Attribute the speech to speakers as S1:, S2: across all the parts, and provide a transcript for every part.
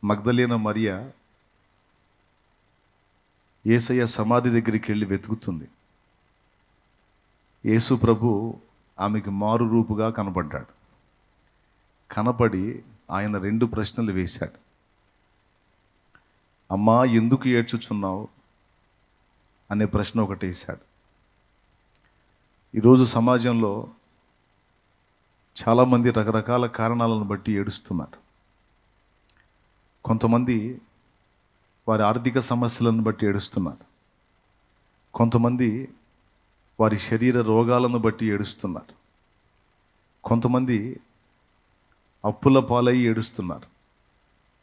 S1: మగ్దలేన మరియ యేసయ్య సమాధి దగ్గరికి వెళ్ళి వెతుకుతుంది. యేసు ప్రభు ఆమెకి మారు రూపుగా కనబడ్డాడు. కనపడి ఆయన 2 ప్రశ్నలు వేశాడు. అమ్మా, ఎందుకు ఏడ్చుచున్నావు అనే ప్రశ్న ఒకటి వేశాడు. ఈరోజు సమాజంలో చాలామంది రకరకాల కారణాలను బట్టి ఏడుస్తున్నారు. కొంతమంది వారి ఆర్థిక సమస్యలను బట్టి ఏడుస్తున్నారు. కొంతమంది వారి శరీర రోగాలను బట్టి ఏడుస్తున్నారు. కొంతమంది అప్పుల పాలై ఏడుస్తున్నారు.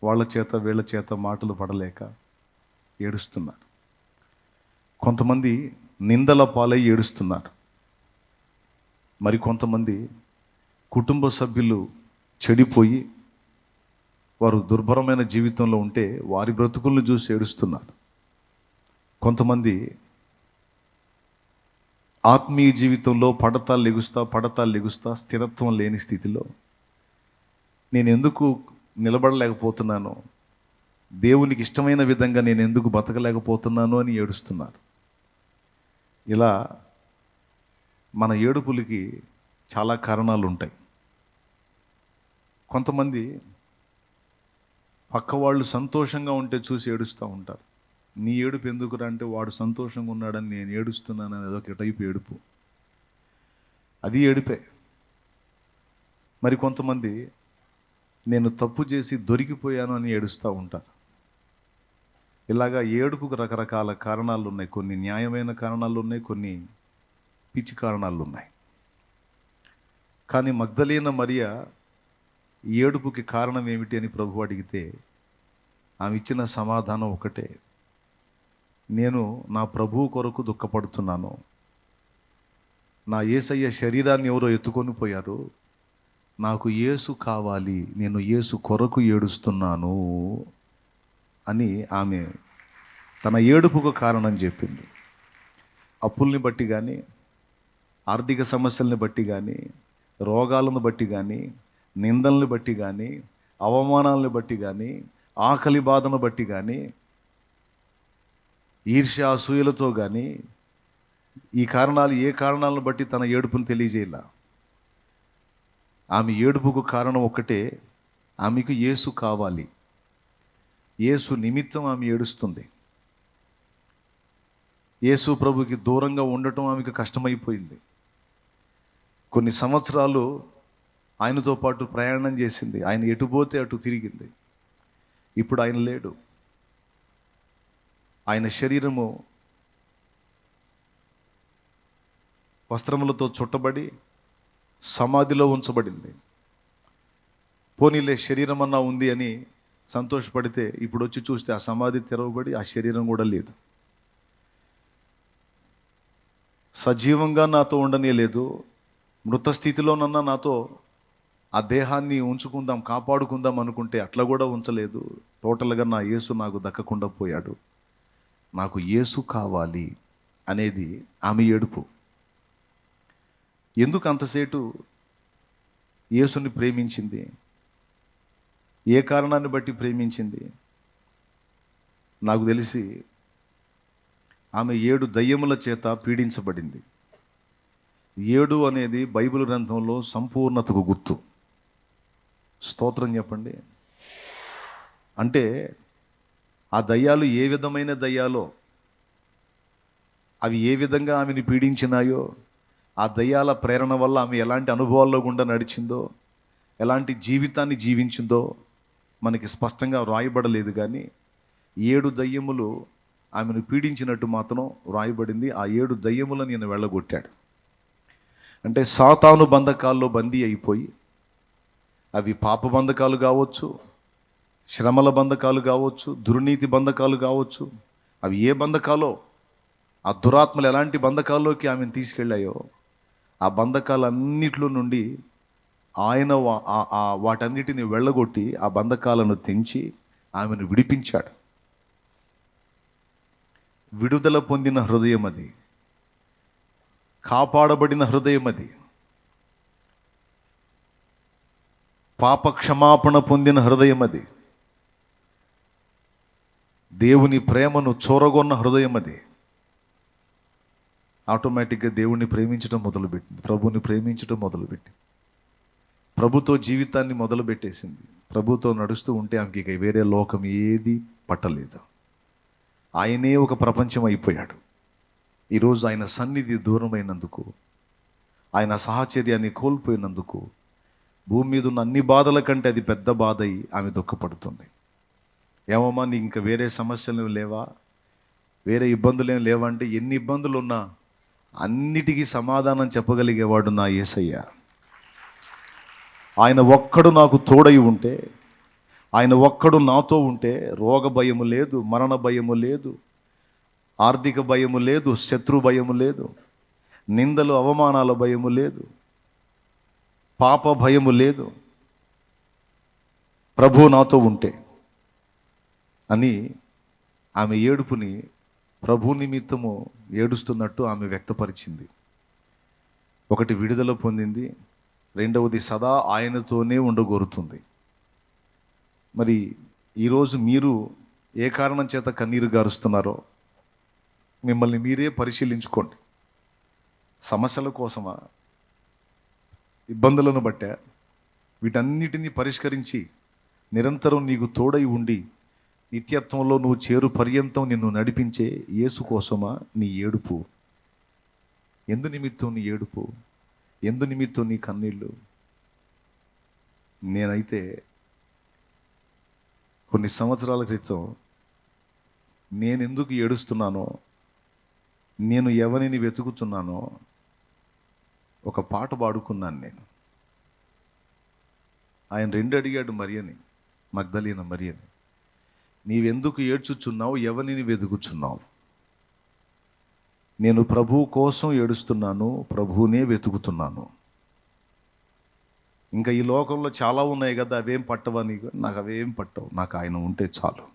S1: వాళ్ళ చేత వీళ్ళ చేత మాటలు పడలేక ఏడుస్తున్నారు. కొంతమంది నిందల పాలై ఏడుస్తున్నారు. మరి కొంతమంది కుటుంబ సభ్యులు చెడిపోయి వారు దుర్భరమైన జీవితంలో ఉంటే వారి బ్రతుకులను చూసి ఏడుస్తున్నారు. కొంతమంది ఆత్మీయ జీవితంలో పడతా లెగుస్తా స్థిరత్వం లేని స్థితిలో నేను ఎందుకు నిలబడలేకపోతున్నాను, దేవునికి ఇష్టమైన విధంగా నేను ఎందుకు బతకలేకపోతున్నాను అని ఏడుస్తున్నారు. ఇలా మన ఏడుపులకి చాలా కారణాలు ఉంటాయి. కొంతమంది పక్క వాళ్ళు సంతోషంగా ఉంటే చూసి ఏడుస్తూ ఉంటారు. నీ ఏడుపు ఎందుకురా అంటే వాడు సంతోషంగా ఉన్నాడని నేను ఏడుస్తున్నాను అనేది ఒక టైపు ఏడుపు, అది ఏడుపే. మరి కొంతమంది నేను తప్పు చేసి దొరికిపోయాను అని ఏడుస్తూ ఉంటారు. ఇలాగా ఏడుపుకు రకరకాల కారణాలు ఉన్నాయి. కొన్ని న్యాయమైన కారణాలు ఉన్నాయి, కొన్ని పిచ్చి కారణాలు ఉన్నాయి. కానీ మగ్దలేన మరియ ఏడుపుకి కారణం ఏమిటి అని ప్రభువు అడిగితే ఆమె ఇచ్చిన సమాధానం ఒకటే, నేను నా ప్రభువు కొరకు దుఃఖపడుతున్నాను. నా యేసయ్య శరీరాన్ని ఎవరో ఎత్తుకొని పోయారు, నాకు యేసు కావాలి, నేను యేసు కొరకు ఏడుస్తున్నాను అని ఆమె తన ఏడుపుకు కారణం చెప్పింది. అప్పుల్ని బట్టి కానీ, ఆర్థిక సమస్యల్ని బట్టి కానీ, రోగాలను బట్టి కానీ, నిందల్ని బట్టి కానీ, అవమానాలను బట్టి కానీ, ఆకలి బాధను బట్టి కానీ, ఈర్ష్య అసూయలతో కానీ, ఈ కారణాలు ఏ కారణాలను బట్టి తన ఏడుపును తెలియజేయాల. ఆమె ఏడుపుకు కారణం ఒకటే, ఆమెకు యేసు కావాలి. యేసు నిమిత్తం ఆమె ఏడుస్తుంది. యేసు ప్రభుకి దూరంగా ఉండటం ఆమెకు కష్టమైపోయింది. కొన్ని సంవత్సరాలు ఆయనతో పాటు ప్రయాణం చేసింది. ఆయన ఎటు పోతే అటు తిరిగింది. ఇప్పుడు ఆయన లేడు. ఆయన శరీరము వస్త్రములతో చుట్టబడి సమాధిలో ఉంచబడింది. పోనీలే శరీరం అన్నా ఉంది అని సంతోషపడితే ఇప్పుడు వచ్చి చూస్తే ఆ సమాధి తెరవబడి ఆ శరీరం కూడా లేదు. సజీవంగా నాతో ఉండనే లేదు, మృత స్థితిలోనన్నా నాతో ఆ దేహాన్ని ఉంచుకుందాం, కాపాడుకుందాం అనుకుంటే అట్లా కూడా ఉంచలేదు. టోటల్గా నా యేసు నాకు దక్కకుండా పోయాడు, నాకు యేసు కావాలి అనేది ఆమె ఏడుపు. ఎందుకు అంతసేటు యేసుని ప్రేమించింది? ఏ కారణాన్ని బట్టి ప్రేమించింది? నాకు తెలిసి ఆమె 7 దయ్యముల చేత పీడించబడింది. 7 అనేది బైబిల్ గ్రంథంలో సంపూర్ణతకు గుర్తు. స్తోత్రం చెప్పండి. అంటే ఆ దయ్యాలు ఏ విధమైన దయ్యాలో, అవి ఏ విధంగా ఆమెను పీడించినాయో, ఆ దయ్యాల ప్రేరణ వల్ల ఆమె ఎలాంటి అనుభవాల్లో గుండా నడిచిందో, ఎలాంటి జీవితాన్ని జీవించిందో మనకి స్పష్టంగా వ్రాయబడలేదు. కానీ 7 దయ్యములు ఆమెను పీడించినట్టు మాత్రం వ్రాయబడింది. ఆ 7 దయ్యములను ఈయన వెళ్ళగొట్టాడు. అంటే సాతాను బంధకాల్లో బందీ అయిపోయి, అవి పాప బంధకాలు కావచ్చు, శ్రమల బంధకాలు కావచ్చు, దుర్నీతి బంధకాలు కావచ్చు, అవి ఏ బంధకాలో, ఆ దురాత్మలు ఎలాంటి బంధకాల్లోకి ఆమెను తీసుకెళ్ళాయో ఆ బంధకాలన్నిట్లో నుండి ఆయన వాటన్నిటిని వెళ్ళగొట్టి ఆ బంధకాలను తెంచి ఆమెను విడిపించాడు. విడుదల పొందిన హృదయం అది, కాపాడబడిన హృదయం అది, పాప క్షమాపణ పొందిన హృదయం అది. దేవుని ప్రేమను చూరగొన్న హృదయం అది. ఆటోమేటిక్గా దేవుణ్ణి ప్రేమించడం మొదలుపెట్టింది, ప్రభుని ప్రేమించడం మొదలుపెట్టింది, ప్రభుతో జీవితాన్ని మొదలుపెట్టేసింది. ప్రభుతో నడుస్తూ ఉంటే ఆమెకి ఇక వేరే లోకం ఏది పట్టలేదు. ఆయనే ఒక ప్రపంచం అయిపోయాడు. ఈరోజు ఆయన సన్నిధి దూరమైనందుకు, ఆయన సాహచర్యాన్ని కోల్పోయినందుకు, భూమి మీద ఉన్న అన్ని బాధల కంటే అది పెద్ద బాధ అయి ఆమె దుఃఖపడుతుంది. ఏమమ్మా నీకు ఇంకా వేరే సమస్యలు లేవా, వేరే ఇబ్బందులు ఏం లేవా అంటే, ఎన్ని ఇబ్బందులు ఉన్నా అన్నిటికీ సమాధానం చెప్పగలిగేవాడు నా యేసయ్య. ఆయన ఒక్కడు నాకు తోడై ఉంటే, ఆయన ఒక్కడు నాతో ఉంటే రోగ భయము లేదు, మరణ భయము లేదు, ఆర్థిక భయము లేదు, శత్రు భయము లేదు, నిందలు అవమానాల భయము లేదు, పాప భయము లేదు, ప్రభు నాతో ఉంటే అని ఆమె ఏడుపుని ప్రభు నిమిత్తము ఏడుస్తున్నట్టు ఆమె వ్యక్తపరిచింది. ఒకటి విడుదల పొందింది, రెండవది సదా ఆయనతోనే ఉండగోరుతుంది. మరి ఈరోజు మీరు ఏ కారణం చేత కన్నీరు గారుస్తున్నారో మిమ్మల్ని మీరే పరిశీలించుకోండి. సమస్యల కోసమా, ఇబ్బందులను బట్టే? వీటన్నిటినీ పరిష్కరించి నిరంతరం నీకు తోడై ఉండి నిత్యత్వంలో నువ్వు చేరు పర్యంతం నిన్ను నడిపించే యేసు కోసమా నీ ఏడుపు? ఎందు నిమిత్తం నీ ఏడుపు? ఎందు నిమిత్తం నీ కన్నీళ్ళు? నేనైతే కొన్ని సంవత్సరాల క్రితం నేను ఎందుకు ఏడుస్తున్నానో, నేను ఎవరిని వెతుకుతున్నానో ఒక పాట పాడుకున్నాను నేను. ఆయన 2 అడిగాడు మరియని, మగ్దలీన మరియని, నీవెందుకు ఏడ్చుచున్నావు, ఎవరిని వెతుకుచున్నావు? నేను ప్రభువు కోసం ఏడుస్తున్నాను, ప్రభువునే వెతుకుతున్నాను. ఇంకా ఈ లోకంలో చాలా ఉన్నాయి కదా, అవేం పట్టవా నీకు? నాకు అవేం పట్టవు, నాకు ఆయన ఉంటే చాలు.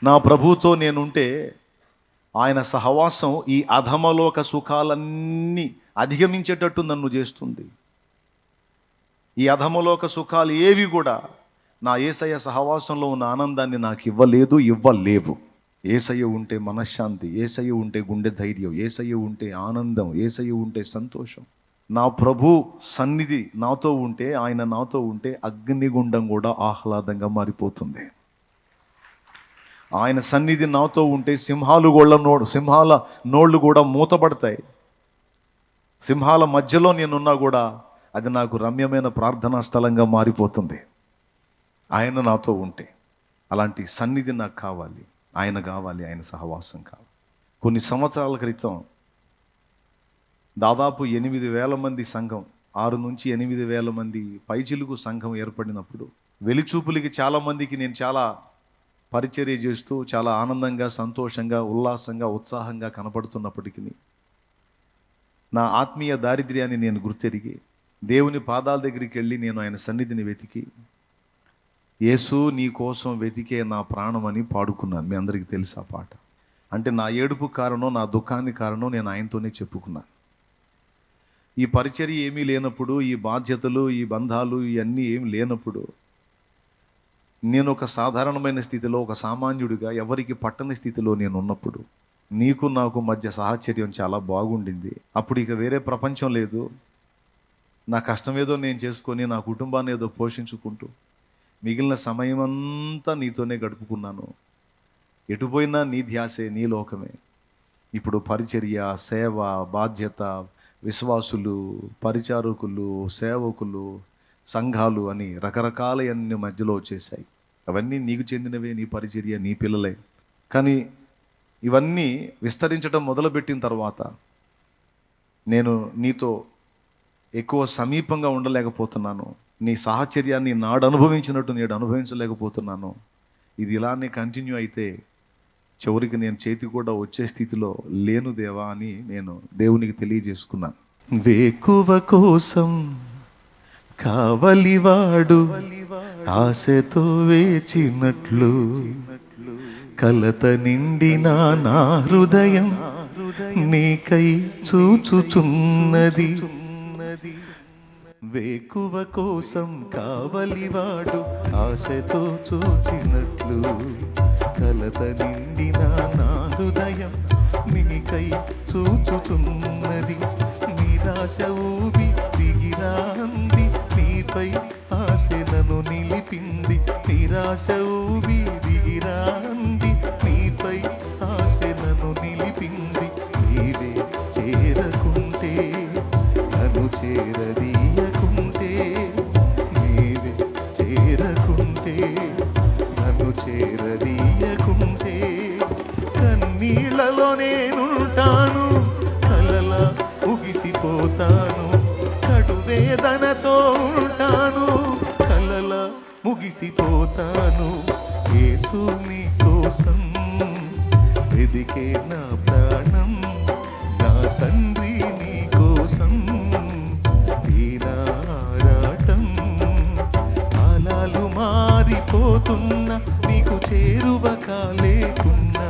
S1: నా ప్రభువుతో నేనుంటే ఆయన సహవాసం ఈ అధమలోక సుఖాలన్నీ అధిగమించేటట్టు నన్ను చేస్తుంది. ఈ అధమలోక సుఖాలు ఏవి కూడా నా యేసయ్య సహవాసంలో ఉన్న ఆనందాన్ని నాకు ఇవ్వలేవు. యేసయ్య ఉంటే మనశ్శాంతి, యేసయ్య ఉంటే గుండె ధైర్యం, యేసయ్య ఉంటే ఆనందం, యేసయ్య ఉంటే సంతోషం. నా ప్రభు సన్నిధి నాతో ఉంటే, ఆయన నాతో ఉంటే అగ్నిగుండం కూడా ఆహ్లాదంగా మారిపోతుంది. ఆయన సన్నిధి నాతో ఉంటే సింహాల నోళ్ళు కూడా మూతపడతాయి. సింహాల మధ్యలో నేనున్నా కూడా అది నాకు రమ్యమైన ప్రార్థనా స్థలంగా మారిపోతుంది ఆయన నాతో ఉంటే. అలాంటి సన్నిధి నాకు కావాలి, ఆయన కావాలి, ఆయన సహవాసం కావాలి. కొన్ని సంవత్సరాల క్రితం దాదాపు 8,000 మంది సంఘం, 6 నుంచి 8,000 మంది పైచిలుకు సంఘం ఏర్పడినప్పుడు వెలిచూపులకి చాలామందికి నేను చాలా పరిచర్య చేస్తూ చాలా ఆనందంగా, సంతోషంగా, ఉల్లాసంగా, ఉత్సాహంగా కనపడుతున్నప్పటికీ నా ఆత్మీయ దారిద్ర్యాన్ని నేను గుర్తెరిగి దేవుని పాదాల దగ్గరికి వెళ్ళి నేను ఆయన సన్నిధిని వెతికి, యేసు నీ కోసం వెతికే నా ప్రాణం అని పాడుకున్నాను. మీ అందరికీ తెలుసు ఆ పాట. అంటే నా ఏడుపు కారణం, నా దుఃఖానికి కారణం నేను ఆయనతోనే చెప్పుకున్నాను. ఈ పరిచర్య ఏమీ లేనప్పుడు, ఈ బాధ్యతలు, ఈ బంధాలు ఇవన్నీ ఏమి లేనప్పుడు, నేను ఒక సాధారణమైన స్థితిలో, ఒక సామాన్యుడిగా ఎవరికి పట్టని స్థితిలో నేను ఉన్నప్పుడు నీకు నాకు మధ్య సాహచర్యం చాలా బాగుండింది. అప్పుడు ఇక వేరే ప్రపంచం లేదు. నా కష్టం ఏదో నేను చేసుకొని నా కుటుంబాన్ని ఏదో పోషించుకుంటూ మిగిలిన సమయం అంతా నీతోనే గడుపుకున్నాను. ఎటుపోయినా నీ ధ్యాసే, నీ లోకమే. ఇప్పుడు పరిచర్య, సేవ, బాధ్యత, విశ్వాసులు, పరిచారకులు, సేవకులు, సంఘాలు అని రకరకాలన్నీ మధ్యలో వచ్చేసాయి. అవన్నీ నీకు చెందినవే, నీ పరిచర్య, నీ పిల్లలే. కానీ ఇవన్నీ విస్తరించడం మొదలుపెట్టిన తర్వాత నేను నీతో ఎక్కువ సమీపంగా ఉండలేకపోతున్నాను. నీ సాహచర్యాన్ని నాడు అనుభవించినట్టు నేడు అనుభవించలేకపోతున్నాను. ఇది ఇలానే కంటిన్యూ అయితే చివరికి నేను చేతి కూడా వచ్చే స్థితిలో లేను దేవా అని నేను దేవునికి తెలియజేసుకున్నాను. వేకువ కోసం కావలివాడు ఆశతో వేచినట్లు, కలత నిండిన నా హృదయం నీకై చూచుచున్నది. వేకువ కోసం కావలివాడు ఆశతో చూచినట్లు, కలత నిండిన నా హృదయం నీకై చూచుచున్నది. నిరాశ ఊబి దిగిరాంది, నీపై ఆశ నన్ను నిలిపింది. నిరాశ ఊబి దిగిరాంది, నీపై ఆశ నన్ను నిలిపింది. నీవే చేరకుంటే నన్ను చేరదీయకుంటే, నీవే చేరకుంటే నన్ను చేరదీయకుంటే, కన్నీళ్లలో నేనుంటాను, కలలా ముగిసిపోతాను. కడువేదనతో ఉంటాను, కలలా ముగిసిపోతాను. యేసు నీ కోసం వెదికే నా ప్రాణం, నా తండ్రి నీ కోసం ఈ నా ఆరాటం. కాలాలు మారిపోతున్నా, నీకు చేరువ కాలేకున్నా,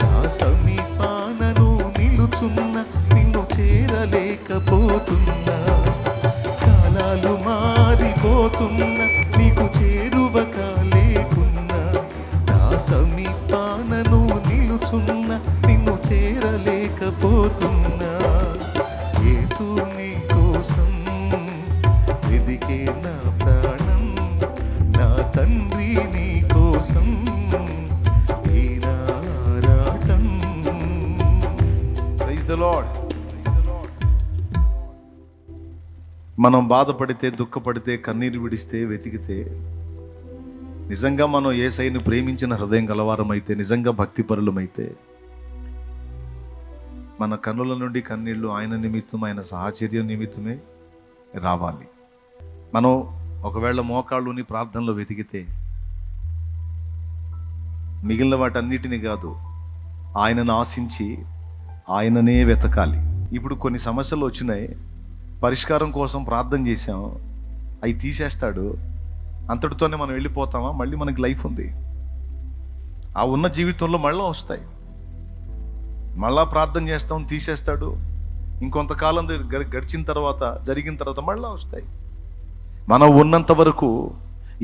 S1: నా సమీపానను నిలుచున్నా, నిన్ను చేరలేకపోతున్నా. కాలాలు మారిపోతున్నా, నీకు చేరువ కాలేకున్నా, నా సమీపానను నిలుచున్నా, నిన్ను చేరలేకపోతున్నా. యేసు నీ కోసం వెదికే నా ప్రాణం, నా తండ్రి నీ కోసం ఈ నా ఆరాటం. Praise the lord. మనం బాధపడితే, దుఃఖపడితే, కన్నీరు విడిస్తే, వెతికితే, నిజంగా మనం యేసయ్యను ప్రేమించిన హృదయం గలవారమైతే, నిజంగా భక్తిపరులమైతే, మన కన్నుల నుండి కన్నీళ్లు ఆయన నిమిత్తం, ఆయన సాహచర్యం నిమిత్తమే రావాలి. మనం ఒకవేళ మోకాళ్ళుని ప్రార్థనలో వెతికితే, మిగిలిన వాటన్నిటిని కాదు, ఆయనను ఆశించి ఆయననే వెతకాలి. ఇప్పుడు కొన్ని సమస్యలు వచ్చినాయి, పరిష్కారం కోసం ప్రార్థన చేశాం, అవి తీసేస్తాడు, అంతటితోనే మనం వెళ్ళిపోతామా? మళ్ళీ మనకి లైఫ్ ఉంది. ఆ ఉన్న జీవితంలో మళ్ళీ వస్తాయి, మళ్ళా ప్రార్థన చేస్తాం, తీసేస్తాడు. ఇంకొంతకాలం గడిచిన తర్వాత, జరిగిన తర్వాత మళ్ళీ వస్తాయి. మనం ఉన్నంత వరకు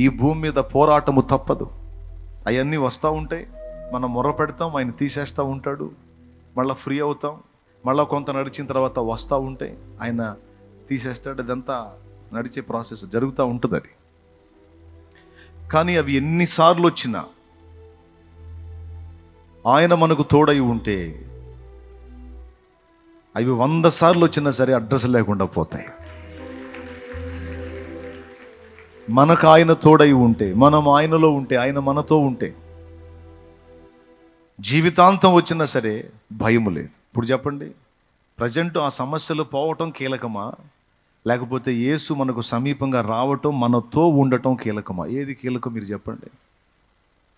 S1: ఈ భూమి మీద పోరాటము తప్పదు. అవన్నీ వస్తూ ఉంటాయి, మనం మొర్ర పెడతాం, ఆయన తీసేస్తూ ఉంటాడు, మళ్ళీ ఫ్రీ అవుతాం. మళ్ళీ కొంత నడిచిన తర్వాత వస్తూ ఉంటాయి, ఆయన తీసేస్తాడు. అదంతా నడిచే ప్రాసెస్ జరుగుతూ ఉంటుంది. అది కానీ అవి ఎన్నిసార్లు వచ్చినా ఆయన మనకు తోడై ఉంటే, అవి 100 సార్లు వచ్చినా సరే అడ్రస్ లేకుండా పోతాయి. మనకు ఆయన తోడై ఉంటే, మనం ఆయనలో ఉంటే, ఆయన మనతో ఉంటే, జీవితాంతం వచ్చినా సరే భయము లేదు. ఇప్పుడు చెప్పండి, ప్రజెంట్ ఆ సమస్యలు పోవటం కీలకమా, లేకపోతే యేసు మనకు సమీపంగా రావటం, మనతో ఉండటం కీలకమా? ఏది కీలకం మీరు చెప్పండి?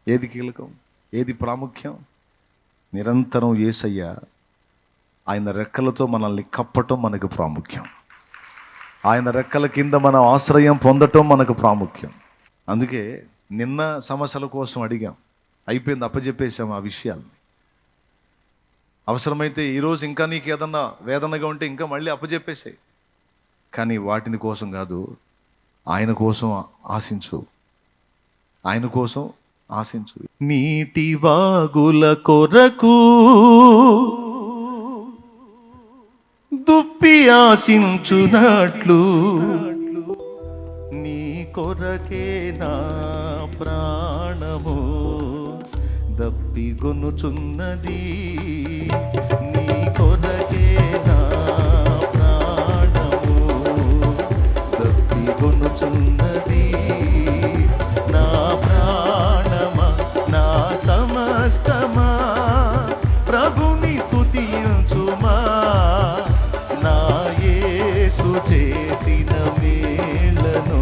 S1: ఏది కీలకం? ఏది ప్రాముఖ్యం? నిరంతరం యేసయ్య ఆయన రెక్కలతో మనల్ని కప్పటం మనకు ప్రాముఖ్యం. ఆయన రెక్కల కింద మన ఆశ్రయం పొందటం మనకు ప్రాముఖ్యం. అందుకే నిన్న సమస్యల కోసం అడిగాం, అయిపోయింది, అప్పచెప్పేశాం ఆ విషయాల్ని. అవసరమైతే ఈరోజు ఇంకా నీకు ఏదన్నా వేదనగా ఉంటే ఇంకా మళ్ళీ అప్పచెప్పేసాయి. కానీ వాటిని కోసం కాదు, ఆయన కోసం ఆశించు, ఆయన కోసం ఆశించు. నీటి వాగుల కొరకు దుప్పి ఆశించునట్లు, నీ కొరకే నా ప్రాణము దప్పిగొనుచున్నది. నీ కొరకే నా ప్రాణము దప్పిగొనుచున్నది. నా ప్రాణమా, నా సమస్తమా, ప్రభుని స్తుతించుమా. నా యేసు చేసిన మేలను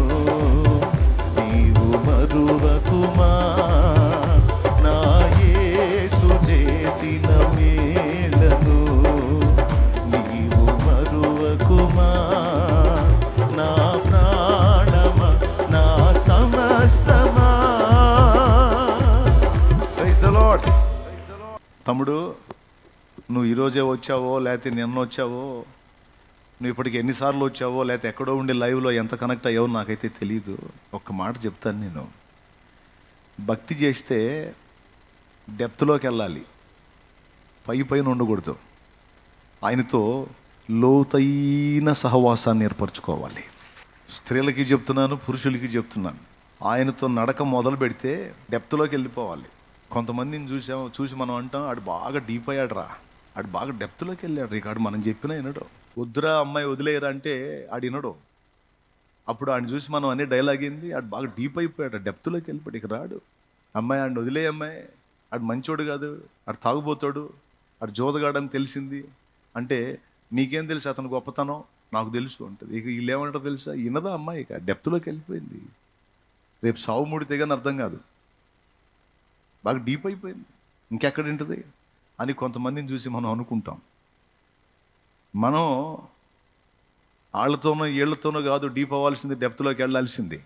S1: నీవు మరువకుమా. నా యేసు చేసిన మేలను నీవు మరువకుమా. నా ప్రాణమా, నా సమస్తమా. Praise the lord. తమ్ముడు, నువ్వు ఈరోజే వచ్చావో, లేకపోతే నిన్న వచ్చావో, నువ్వు ఇప్పటికి ఎన్నిసార్లు వచ్చావో, లేకపోతే ఎక్కడో ఉండి లైవ్లో ఎంత కనెక్ట్ అయ్యావో నాకైతే తెలియదు. ఒక్క మాట చెప్తాను, నేను భక్తి చేస్తే డెప్త్లోకి వెళ్ళాలి, పైన ఉండకూడదు. ఆయనతో లోతైన సహవాసాన్ని ఏర్పరచుకోవాలి. స్త్రీలకి చెప్తున్నాను, పురుషులకి చెప్తున్నాను. ఆయనతో నడక మొదలు పెడితే డెప్త్లోకి వెళ్ళిపోవాలి. కొంతమందిని చూసి మనం అంటాం, ఆడు బాగా డీప్ అయ్యాడు రా, ఆడు బాగా డెప్త్లోకి వెళ్ళాడు రీ, ఆడు మనం చెప్పినా వినడు. వద్దురా అమ్మాయి వదిలేయరా అంటే ఆడు వినడు. అప్పుడు ఆయన చూసి మనం అనే డైలాగ్ ఏంది, ఆడు బాగా డీప్ అయిపోయాడు, డెప్త్లోకి వెళ్ళిపోయాడు, ఇక రాడు. అమ్మాయి ఆడిని వదిలే, అమ్మాయి ఆడు మంచోడు కాదు, ఆడు తాగుపోతాడు, ఆడు జోదగాడని తెలిసింది అంటే మీకేం తెలుసు అతను గొప్పతనం, నాకు తెలుసు ఉంటుంది. ఇక వీళ్ళు ఏమంటారు తెలుసా, వినదా అమ్మాయి, ఇక డెప్త్లోకి వెళ్ళిపోయింది, రేపు సావు ముడితే కానీ అర్థం కాదు, బాగా డీప్ అయిపోయింది, ఇంకెక్కడ ఉంటుంది అని కొంతమందిని చూసి మనం అనుకుంటాం. మనం వాళ్ళతోనో వీళ్ళతోనో కాదు డీప్ అవ్వాల్సింది, డెప్త్లోకి వెళ్ళాల్సింది.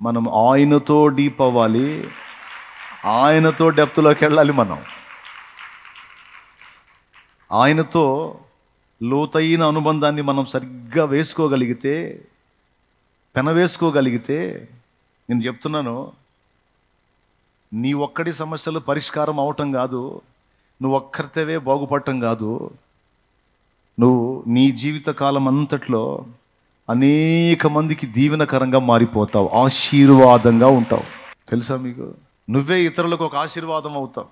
S1: మనం ఆయనతో డీప్ అవ్వాలి, ఆయనతో డెప్త్లోకి వెళ్ళాలి. మనం ఆయనతో లోతైన అనుబంధాన్ని మనం సరిగ్గా వేసుకోగలిగితే, పెనవేసుకోగలిగితే, నేను చెప్తున్నాను, నీ ఒక్కడి సమస్యలు పరిష్కారం అవటం కాదు, నువ్వు ఒక్కరితేవే బాగుపడటం కాదు, నువ్వు నీ జీవితకాలం అంతట్లో అనేక మందికి దీవెనకరంగా మారిపోతావు, ఆశీర్వాదంగా ఉంటావు. తెలుసా మీకు? నువ్వే ఇతరులకు ఒక ఆశీర్వాదం అవుతావు.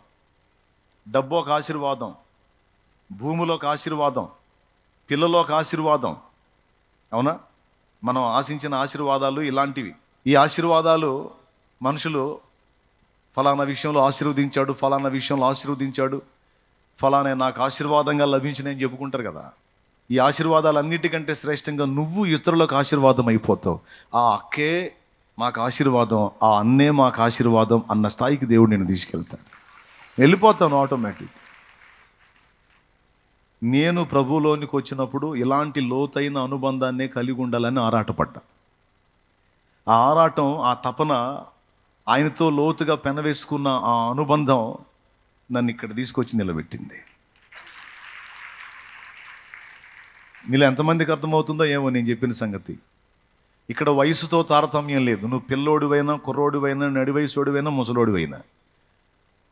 S1: డబ్బు ఒక ఆశీర్వాదం, భూమిలో ఒక ఆశీర్వాదం, పిల్లలో ఒక ఆశీర్వాదం. అవునా? మనం ఆశించిన ఆశీర్వాదాలు ఇలాంటివి. ఈ ఆశీర్వాదాలు మనుషులు ఫలానా విషయంలో ఆశీర్వదించాడు, ఫలానా విషయంలో ఆశీర్వదించాడు, ఫలానా నాకు ఆశీర్వాదంగా లభించినని చెప్పుకుంటారు కదా. ఈ ఆశీర్వాదాలు అన్నిటికంటే శ్రేష్టంగా నువ్వు ఇతరులకు ఆశీర్వాదం అయిపోతావు. ఆ అక్కే మాకు ఆశీర్వాదం, ఆ అన్నే మాకు ఆశీర్వాదం అన్న స్థాయికి దేవుడు నేను తీసుకెళ్తాడు. వెళ్ళిపోతాను ఆటోమేటిక్. నేను ప్రభువులోనికి వచ్చినప్పుడు ఇలాంటి లోతైన అనుబంధాన్నే కలిగి ఉండాలని ఆరాటపడ్డా. ఆ ఆరాటం, ఆ తపన, ఆయనతో లోతుగా పెనవేసుకున్న ఆ అనుబంధం నన్ను ఇక్కడ తీసుకొచ్చి నిలబెట్టింది. మీలో ఎంతమందికి అర్థమవుతుందో ఏమో నేను చెప్పిన సంగతి. ఇక్కడ వయసుతో తారతమ్యం లేదు. నువ్వు పిల్లోడివైనా, కుర్రోడివైనా, నడి వయసోడివైనా, ముసలోడివైనా,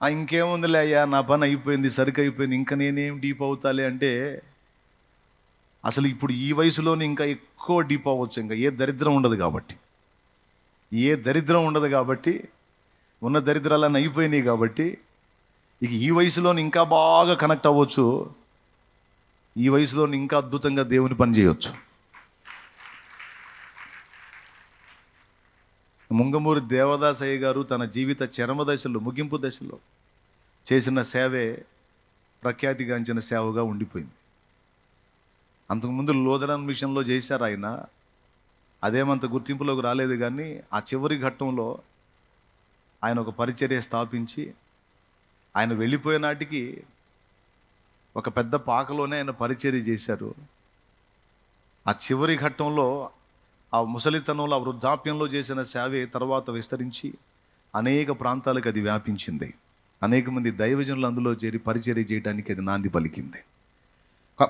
S1: ఇంకేముందిలే అయ్యా, నా పని అయిపోయింది, సరికి అయిపోయింది, ఇంకా నేనేం డీప్ అవుతాలే అంటే, అసలు ఇప్పుడు ఈ వయసులోనే ఇంకా ఎక్కువ డీప్ అవ్వచ్చు. ఇంకా ఏ దరిద్రం ఉండదు కాబట్టి, ఉన్న దరిద్రాలన్నీ అయిపోయినాయి కాబట్టి ఇక ఈ వయసులోని ఇంకా బాగా కనెక్ట్ అవ్వచ్చు, ఈ వయసులోని ఇంకా అద్భుతంగా దేవుని పని చేయవచ్చు. ముంగమూరి దేవదాసయ్య గారు తన జీవిత చరమ దశలో, ముగింపు దశలో చేసిన సేవే ప్రఖ్యాతిగాంచిన సేవగా ఉండిపోయింది. అంతకుముందు లూథరన్ మిషన్లో చేశారు ఆయన, అదేమంత గుర్తింపులోకి రాలేదు. కానీ ఆ చివరి ఘట్టంలో ఆయన ఒక పరిచర్య స్థాపించి, ఆయన వెళ్ళిపోయే నాటికి ఒక పెద్ద పాకలోనే ఆయన పరిచర్య చేశారు. ఆ చివరి ఘట్టంలో, ఆ ముసలితనంలో, ఆ వృద్ధాప్యంలో చేసిన సేవే తర్వాత విస్తరించి అనేక ప్రాంతాలకు అది వ్యాపించింది. అనేక మంది దైవజనులు అందులో చేరి పరిచర్య చేయడానికి అది నాంది పలికింది.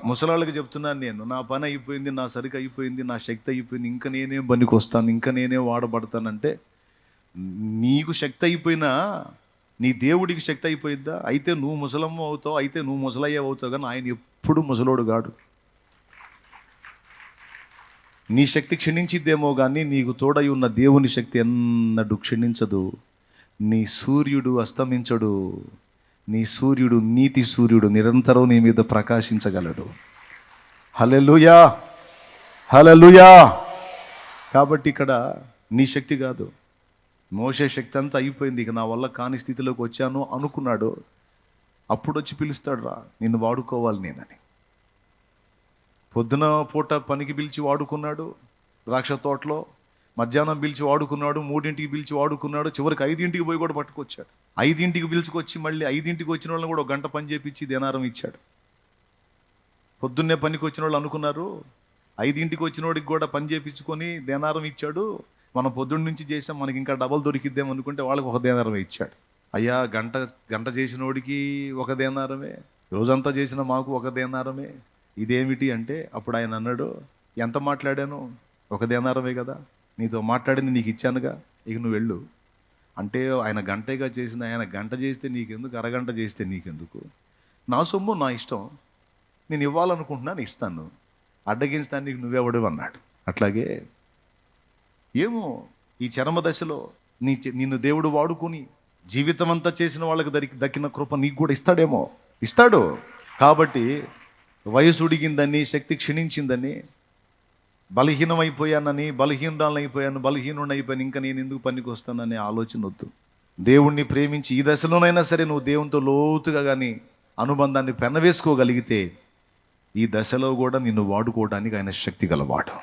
S1: ముసలాళ్ళకి చెప్తున్నాను నేను, నా పని అయిపోయింది, నా సరికి అయిపోయింది, నా శక్తి అయిపోయింది, ఇంకా నేనేం పనికి వస్తాను, ఇంకా నేనే వాడబడతానంటే, నీకు శక్తి అయిపోయినా నీ దేవుడికి శక్తి అయిపోయిద్దా? అయితే నువ్వు ముసలమ్మ అవుతావు, అయితే నువ్వు ముసలయ్య అవుతావు, కానీ ఆయన ఎప్పుడు ముసలోడు కాడు. నీ శక్తి క్షీణించిద్దేమో కానీ నీకు తోడై ఉన్న దేవుని శక్తి ఎన్నడూ క్షీణించదు. నీ సూర్యుడు అస్తమించడు, నీ సూర్యుడు, నీతి సూర్యుడు నిరంతరం నీ మీద ప్రకాశించగలడు. హల్లెలూయా, హల్లెలూయా. కాబట్టి ఇక్కడ నీ శక్తి కాదు, మోషే శక్తి అంతా అయిపోయింది, ఇక నా వల్ల కాని స్థితిలోకి వచ్చాను అనుకున్నాడు. అప్పుడు వచ్చి పిలుస్తాడు, రా నిన్ను వాడుకోవాలి నేనని. పొద్దున పూట పనికి పిలిచి వాడుకున్నాడు ద్రాక్ష తోటలో, మధ్యాహ్నం పిలిచి వాడుకున్నాడు, 3ంటికి పిలిచి వాడుకున్నాడు, చివరికి 5ంటికి పోయి కూడా పట్టుకొచ్చాడు. 5ంటికి పిలుచుకొచ్చి మళ్ళీ 5ంటికి వచ్చిన వాళ్ళని కూడా 1 గంట పని చేపించి దేనారం ఇచ్చాడు. పొద్దున్నే పనికి వచ్చిన వాళ్ళు అనుకున్నారు 5ంటికి వచ్చినోడికి కూడా పని చేపించుకొని దేనారం ఇచ్చాడు, మనం పొద్దున్న నుంచి చేసాం, మనకి ఇంకా డబల్ దొరికిద్దాం అనుకుంటే వాళ్ళకి 1 దేనారమే ఇచ్చాడు. అయ్యా, గంట చేసినోడికి 1 దేనారమే, రోజంతా చేసిన మాకు 1 దేనారమే, ఇదేమిటి అంటే అప్పుడు ఆయన అన్నాడు, ఎంత మాట్లాడాను, 1 దేనారమే కదా, నీతో మాట్లాడింది నీకు ఇచ్చానుగా, ఇక నువ్వు వెళ్ళు, అంటే ఆయన గంటగా చేసింది, ఆయన గంట చేస్తే నీకెందుకు, అరగంట చేస్తే నీకెందుకు? నా సొమ్ము నా ఇష్టం, నేను ఇవ్వాలనుకుంటున్నాను, ఇస్తాను, అడ్డగించడానికి నువ్వెవడు అన్నాడు. అట్లాగే ఏమో ఈ చరమ దశలో నిన్ను దేవుడు వాడుకొని జీవితం అంతా చేసిన వాళ్ళకి దక్కిన కృప నీకు కూడా ఇస్తాడేమో, ఇస్తాడు. కాబట్టి వయసు ఉడిగిందని, శక్తి క్షీణించిందని, బలహీనుడిని అయిపోయాను, ఇంకా నేను ఎందుకు పనికి వస్తాననే ఆలోచన వద్దు. దేవుణ్ణి ప్రేమించి ఈ దశలోనైనా సరే నువ్వు దేవునితో లోతుగా కానీ అనుబంధాన్ని పెనవేసుకోగలిగితే ఈ దశలో కూడా నిన్ను వాడుకోవడానికి ఆయన శక్తి గలవాడు.